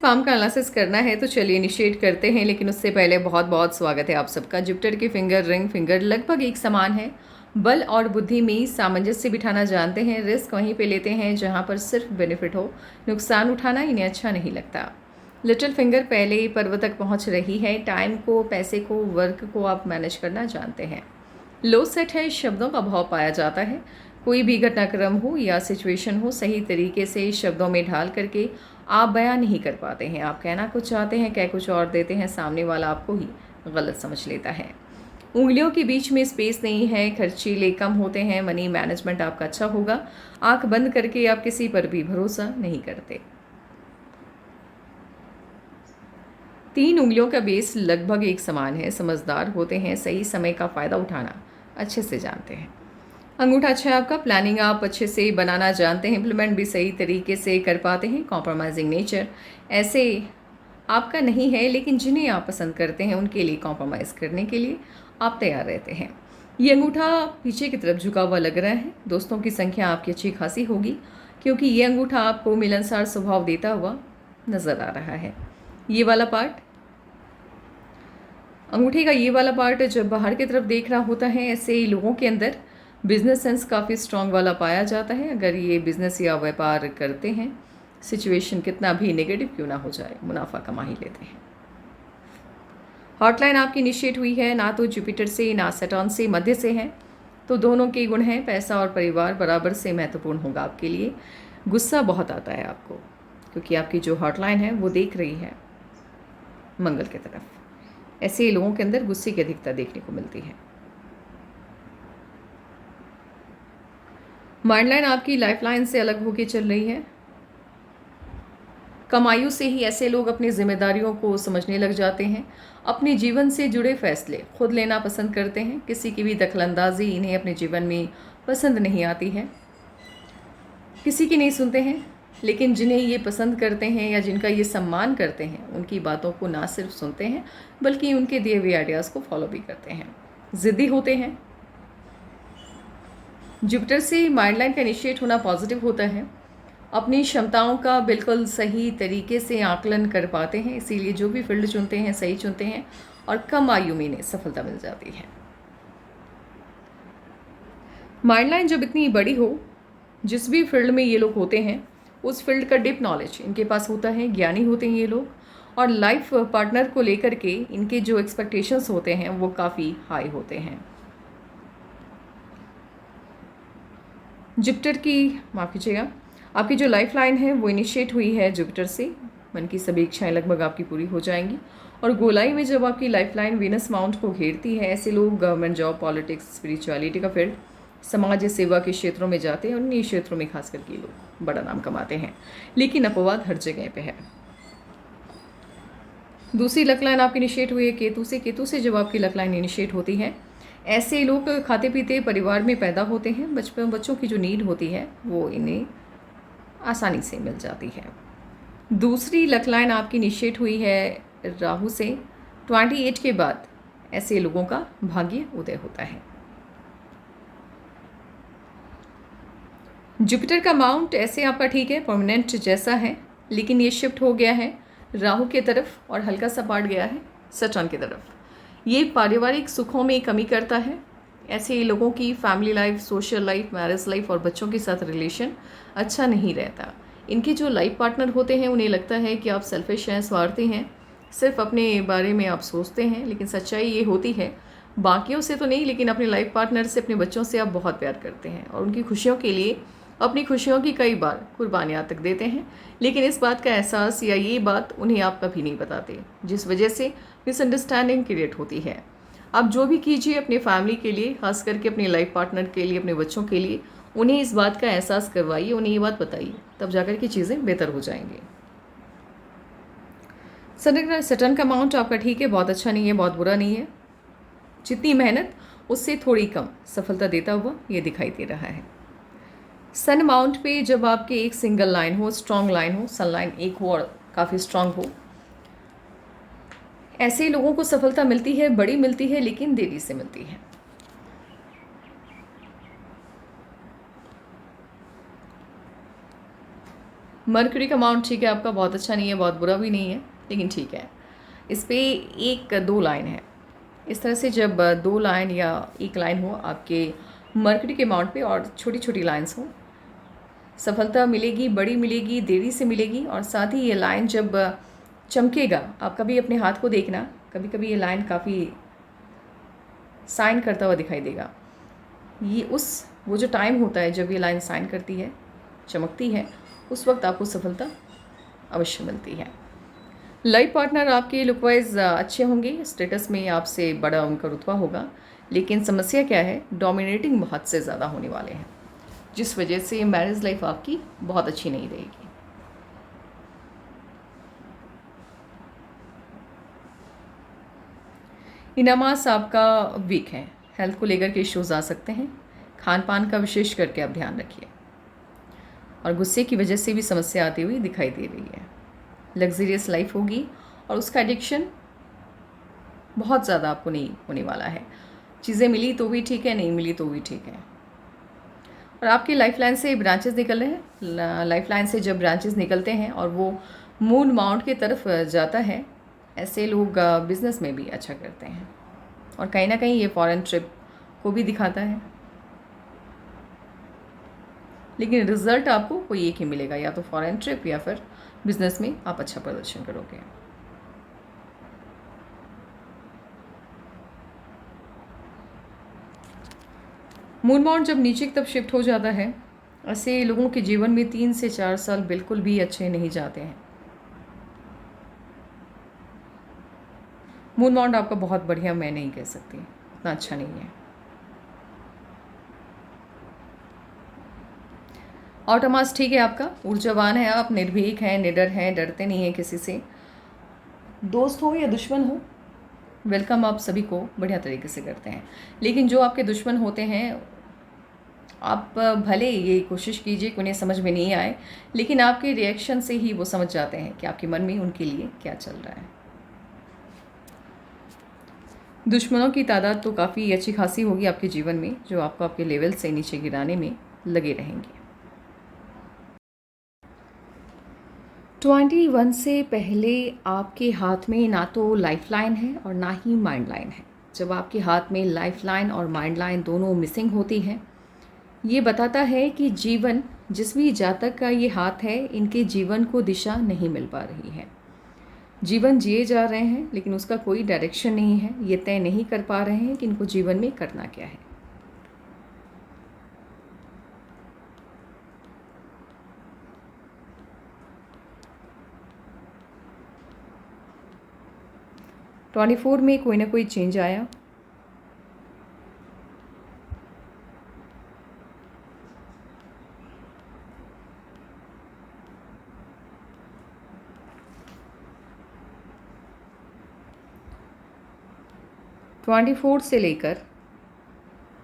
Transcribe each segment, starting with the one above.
Form का analysis करना है तो चलिए इनिशिएट करते हैं, लेकिन उससे पहले बहुत बहुत स्वागत है आप सबका। जुपिटर की फिंगर रिंग फिंगर लगभग एक समान है। बल और बुद्धि में सामंजस्य बिठाना जानते हैं। रिस्क वहीं पे लेते हैं जहां पर सिर्फ बेनिफिट हो, नुकसान उठाना इन्हें अच्छा नहीं लगता। लिटिल फिंगर पहले ही पर्व तक पहुंच रही है। टाइम को, पैसे को, वर्क को आप मैनेज करना जानते हैं। लो सेट है, शब्दों का भाव पाया जाता है। कोई भी घटनाक्रम हो या सिचुएशन हो, सही तरीके से शब्दों में ढाल करके आप बयान नहीं कर पाते हैं। आप कहना कुछ चाहते हैं, कह कुछ और देते हैं, सामने वाला आपको ही गलत समझ लेता है। उंगलियों के बीच में स्पेस नहीं है, खर्चीले कम होते हैं, मनी मैनेजमेंट आपका अच्छा होगा। आंख बंद करके आप किसी पर भी भरोसा नहीं करते। 3 उंगलियों का बेस लगभग एक समान है, समझदार होते हैं, सही समय का फ़ायदा उठाना अच्छे से जानते हैं। अंगूठा अच्छा है आपका, प्लानिंग आप अच्छे से बनाना जानते हैं, इम्प्लीमेंट भी सही तरीके से कर पाते हैं। कॉम्प्रोमाइजिंग नेचर ऐसे आपका नहीं है, लेकिन जिन्हें आप पसंद करते हैं उनके लिए कॉम्प्रोमाइज़ करने के लिए आप तैयार रहते हैं। ये अंगूठा पीछे की तरफ झुका हुआ लग रहा है। दोस्तों की संख्या आपकी अच्छी खासी होगी, क्योंकि ये अंगूठा आपको मिलनसार स्वभाव देता हुआ नज़र आ रहा है। ये वाला पार्ट, अंगूठे का ये वाला पार्ट जब बाहर की तरफ देख रहा होता है, ऐसे लोगों के अंदर बिजनेस सेंस काफ़ी स्ट्रांग वाला पाया जाता है। अगर ये बिजनेस या व्यापार करते हैं, सिचुएशन कितना भी नेगेटिव क्यों ना हो जाए, मुनाफा कमा ही लेते हैं। हॉटलाइन आपकी इनिशिएट हुई है, ना तो जुपिटर से ना सैटर्न से, मध्य से है, तो दोनों के गुण हैं। पैसा और परिवार बराबर से महत्वपूर्ण होगा आपके लिए। गुस्सा बहुत आता है आपको, क्योंकि आपकी जो हॉटलाइन है वो देख रही है मंगल की तरफ। ऐसे लोगों के अंदर गुस्से की अधिकता देखने को मिलती है। माइंड लाइन आपकी लाइफ लाइन से अलग होकर चल रही है। कम आयु से ही ऐसे लोग अपनी जिम्मेदारियों को समझने लग जाते हैं। अपने जीवन से जुड़े फैसले खुद लेना पसंद करते हैं। किसी की भी दखलंदाजी इन्हें अपने जीवन में पसंद नहीं आती है। किसी की नहीं सुनते हैं, लेकिन जिन्हें ये पसंद करते हैं या जिनका ये सम्मान करते हैं, उनकी बातों को ना सिर्फ सुनते हैं बल्कि उनके दिए हुए आइडियाज़ को फॉलो भी करते हैं। ज़िद्दी होते हैं। जुपिटर से माइंड लाइन का इनिशिएट होना पॉजिटिव होता है। अपनी क्षमताओं का बिल्कुल सही तरीके से आकलन कर पाते हैं, इसीलिए जो भी फील्ड चुनते हैं सही चुनते हैं और कम आयु में इन्हें सफलता मिल जाती है। माइंड लाइन जब इतनी बड़ी हो, जिस भी फील्ड में ये लोग होते हैं उस फील्ड का डीप नॉलेज इनके पास होता है, ज्ञानी होते हैं ये लोग, और लाइफ पार्टनर को लेकर के इनके जो एक्सपेक्टेशंस होते हैं वो काफ़ी हाई होते हैं। जुपिटर की, माफ़ कीजिएगा, आपकी जो लाइफ लाइन है वो इनिशिएट हुई है जुपिटर से। मन की सभी इच्छाएं लगभग आपकी पूरी हो जाएंगी। और गोलाई में जब आपकी लाइफ लाइन वीनस माउंट को घेरती है, ऐसे लोग गवर्नमेंट जॉब, पॉलिटिक्स, स्पिरिचुअलिटी का फील्ड, समाज सेवा के क्षेत्रों में जाते हैं और इन्हीं क्षेत्रों में खास करके लोग बड़ा नाम कमाते हैं। लेकिन अपवाद हर जगह पे है। दूसरी लक लाइन आपकी इनिशिएट हुई है केतु से। केतु से जब आपकी लक लाइन इनिशिएट होती है, ऐसे लोग खाते पीते परिवार में पैदा होते हैं। बच्चों की जो नीड होती है वो इन्हें आसानी से मिल जाती है। दूसरी लक लाइन आपकी इनिशिएट हुई है राहु से। 28 के बाद ऐसे लोगों का भाग्य उदय होता है। जुपिटर का माउंट ऐसे आपका ठीक है, परमानेंट जैसा है, लेकिन ये शिफ्ट हो गया है राहु की तरफ और हल्का सा पार्ट गया है सैटर्न की तरफ। ये पारिवारिक सुखों में कमी करता है। ऐसे लोगों की family life, social life, marriage life और बच्चों के साथ रिलेशन अच्छा नहीं रहता। इनके जो लाइफ पार्टनर होते हैं उन्हें लगता है कि आप सेल्फिश हैं, स्वार्थी हैं, सिर्फ अपने बारे में आप सोचते हैं। लेकिन सच्चाई ये होती है, बाकियों से तो नहीं, लेकिन अपने लाइफ पार्टनर से, अपने बच्चों से आप बहुत प्यार करते हैं और उनकी खुशियों के लिए अपनी खुशियों की कई बार कुर्बानियाँ तक देते हैं। लेकिन इस बात का एहसास या ये बात उन्हें आप कभी नहीं बताते, जिस वजह से मिसअंडरस्टैंडिंग क्रिएट होती है। आप जो भी कीजिए अपने फैमिली के लिए, खास करके अपने लाइफ पार्टनर के लिए, अपने बच्चों के लिए, उन्हें इस बात का एहसास करवाइए, उन्हें ये बात बताइए, तब जाकर के चीज़ें बेहतर हो जाएंगी। सैटर्न का अमाउंट आपका ठीक है, बहुत अच्छा नहीं है, बहुत बुरा नहीं है। जितनी मेहनत उससे थोड़ी कम सफलता देता हुआ ये दिखाई दे रहा है। सन अमाउंट पे जब आपके एक सिंगल लाइन हो, स्ट्रॉन्ग लाइन हो, सन लाइन एक हो और काफ़ी स्ट्रॉन्ग हो, ऐसे लोगों को सफलता मिलती है, बड़ी मिलती है, लेकिन देरी से मिलती है। मर्क्यूरी का अमाउंट ठीक है आपका, बहुत अच्छा नहीं है, बहुत बुरा भी नहीं है, लेकिन ठीक है। इस पे एक दो लाइन है। इस तरह से जब दो लाइन या एक लाइन हो आपके मर्क्यूरी के अमाउंट पे और छोटी छोटी लाइंस हो, सफलता मिलेगी, बड़ी मिलेगी, देरी से मिलेगी। और साथ ही ये लाइन जब चमकेगा, आप कभी अपने हाथ को देखना, कभी कभी ये लाइन काफ़ी साइन करता हुआ दिखाई देगा। ये वो जो टाइम होता है जब ये लाइन साइन करती है, चमकती है, उस वक्त आपको सफलता अवश्य मिलती है। लाइफ पार्टनर आपके लुक वाइज अच्छे होंगे, स्टेटस में आपसे बड़ा उनका रुतबा होगा, लेकिन समस्या क्या है, डोमिनेटिंग हद से ज़्यादा होने वाले हैं, जिस वजह से मैरिज लाइफ आपकी बहुत अच्छी नहीं रहेगी। इनामास आपका वीक है, हेल्थ को लेकर के इश्यूज आ सकते हैं, खान पान का विशेष करके आप ध्यान रखिए, और गुस्से की वजह से भी समस्या आती हुई दिखाई दे रही है। लग्जरियस लाइफ होगी और उसका एडिक्शन बहुत ज़्यादा आपको नहीं होने वाला है। चीज़ें मिली तो भी ठीक है, नहीं मिली तो भी ठीक है। और आपकी लाइफ लाइन से ब्रांचेस निकल रहे हैं। लाइफ लाइन से जब ब्रांचेस निकलते हैं और वो मून माउंट की तरफ जाता है, ऐसे लोग बिज़नेस में भी अच्छा करते हैं, और कहीं ना कहीं ये फॉरेन ट्रिप को भी दिखाता है। लेकिन रिजल्ट आपको कोई एक ही मिलेगा, या तो फॉरेन ट्रिप या फिर बिजनेस में आप अच्छा प्रदर्शन करोगे। मून माउंट जब नीचे की तरफ शिफ्ट हो जाता है, ऐसे लोगों के जीवन में 3 से 4 साल बिल्कुल भी अच्छे नहीं जाते हैं। मून माउंट आपका बहुत बढ़िया मैं नहीं कह सकती, इतना अच्छा नहीं है। ऑटोमास ठीक है आपका, ऊर्जावान है आप, निर्भीक हैं, निडर हैं, डरते नहीं हैं किसी से। दोस्त हो या दुश्मन हो, वेलकम आप सभी को बढ़िया तरीके से करते हैं। लेकिन जो आपके दुश्मन होते हैं, आप भले ये कोशिश कीजिए कि उन्हें समझ में नहीं आए, लेकिन आपके रिएक्शन से ही वो समझ जाते हैं कि आपके मन में उनके लिए क्या चल रहा है। दुश्मनों की तादाद तो काफ़ी अच्छी खासी होगी आपके जीवन में, जो आपको आपके लेवल से नीचे गिराने में लगे रहेंगे। 21 से पहले आपके हाथ में ना तो लाइफ लाइन है और ना ही माइंड लाइन है। जब आपके हाथ में लाइफ लाइन और माइंड लाइन दोनों मिसिंग होती हैं, ये बताता है कि जीवन, जिस भी जातक का ये हाथ है, इनके जीवन को दिशा नहीं मिल पा रही है। जीवन जिए जा रहे हैं, लेकिन उसका कोई डायरेक्शन नहीं है। ये तय नहीं कर पा रहे हैं कि इनको जीवन में करना क्या है। 24 में कोई ना कोई चेंज आया। ट्वेंटी फोर से लेकर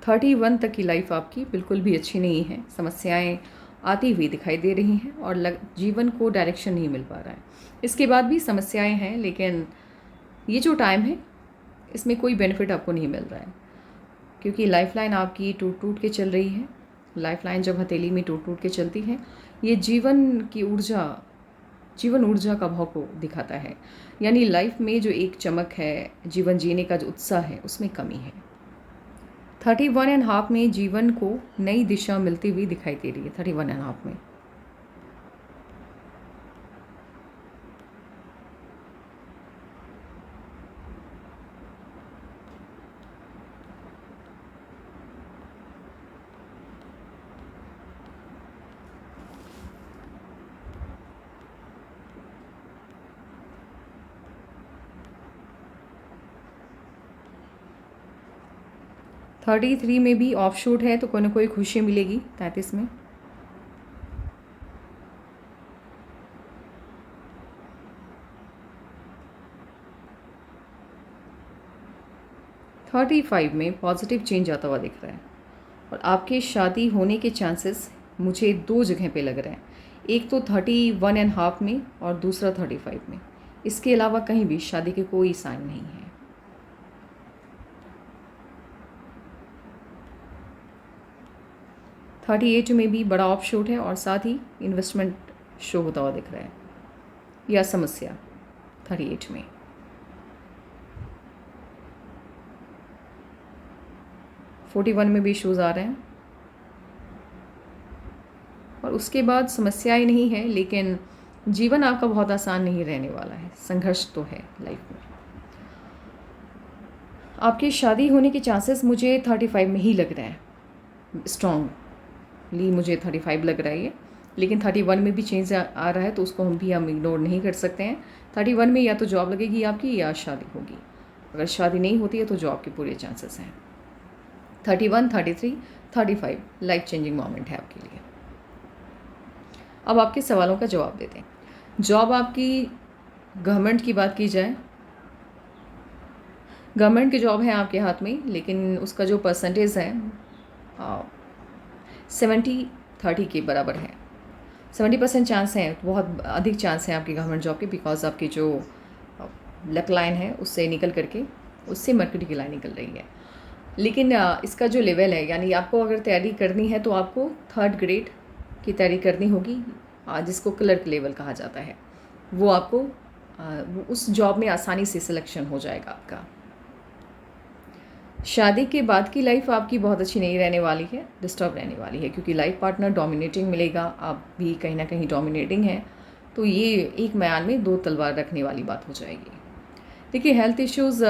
31 तक की लाइफ आपकी बिल्कुल भी अच्छी नहीं है। समस्याएं आती हुई दिखाई दे रही हैं और जीवन को डायरेक्शन नहीं मिल पा रहा है। इसके बाद भी समस्याएं हैं, लेकिन ये जो टाइम है, इसमें कोई बेनिफिट आपको नहीं मिल रहा है, क्योंकि लाइफ लाइन आपकी टूट टूट के चल रही है। लाइफ लाइन जब हथेली में टूट टूट के चलती है, ये जीवन की ऊर्जा, जीवन ऊर्जा का भाव को दिखाता है। यानी लाइफ में जो एक चमक है, जीवन जीने का जो उत्साह है, उसमें कमी है। 31.5 में जीवन को नई दिशा मिलती हुई दिखाई दे रही है। 31.5 में थर्टी थ्री में भी ऑफ शूट है, तो कोई ना कोई खुशी मिलेगी। 33 में 35 में पॉजिटिव चेंज आता हुआ दिख रहा है, और आपके शादी होने के चांसेस मुझे दो जगह पे लग रहे हैं। एक तो 31.5 में और दूसरा 35 में। इसके अलावा कहीं भी शादी के कोई साइन नहीं है। 38 में भी बड़ा ऑफ शूट है, और साथ ही इन्वेस्टमेंट शो होता हुआ दिख रहा है, या समस्या 38 में। 41 में भी इश्यूज़ आ रहे हैं, और उसके बाद समस्याएं नहीं है, लेकिन जीवन आपका बहुत आसान नहीं रहने वाला है, संघर्ष तो है लाइफ में। आपकी शादी होने के चांसेस मुझे 35 में ही लग रहा है, स्ट्रॉन्गली मुझे 35 लग रहा है ये, लेकिन 31 में भी चेंज आ रहा है, तो उसको हम इग्नोर नहीं कर सकते हैं। 31 में या तो जॉब लगेगी आपकी या शादी होगी। अगर शादी नहीं होती है तो जॉब के पूरे चांसेस हैं। 31, 33, 35 लाइफ चेंजिंग मोमेंट है आपके लिए। अब आपके सवालों का जवाब देते हैं। जॉब आपकी, गवर्नमेंट की बात की जाए, गवर्नमेंट की जॉब है आपके हाथ में, लेकिन उसका जो परसेंटेज है 70-30 के बराबर है। 70% चांस है, बहुत अधिक चांस है आपकी गवर्नमेंट जॉब की, बिकॉज आपकी जो लक लाइन है उससे निकल करके, उससे मरकरी की लाइन निकल रही है। लेकिन इसका जो लेवल है, यानी आपको अगर तैयारी करनी है तो आपको 3rd ग्रेड की तैयारी करनी होगी, जिसको क्लर्क लेवल कहा जाता है। वो आपको उस जॉब में आसानी से सिलेक्शन हो जाएगा आपका। शादी के बाद की लाइफ आपकी बहुत अच्छी नहीं रहने वाली है, डिस्टर्ब रहने वाली है, क्योंकि लाइफ पार्टनर डोमिनेटिंग मिलेगा, आप भी कहीं ना कहीं डोमिनेटिंग है, तो ये एक म्यान में 2 तलवार रखने वाली बात हो जाएगी। देखिए, हेल्थ इश्यूज़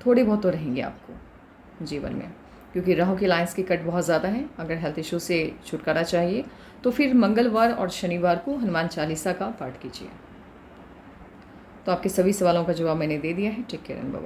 थोड़े बहुत तो रहेंगे आपको जीवन में, क्योंकि राहु की लाइन्स के कट बहुत ज़्यादा हैं। अगर हेल्थ इशू से छुटकारा चाहिए तो फिर मंगलवार और शनिवार को हनुमान चालीसा का पाठ कीजिए। तो आपके सभी सवालों का जवाब मैंने दे दिया है। Take care and bye.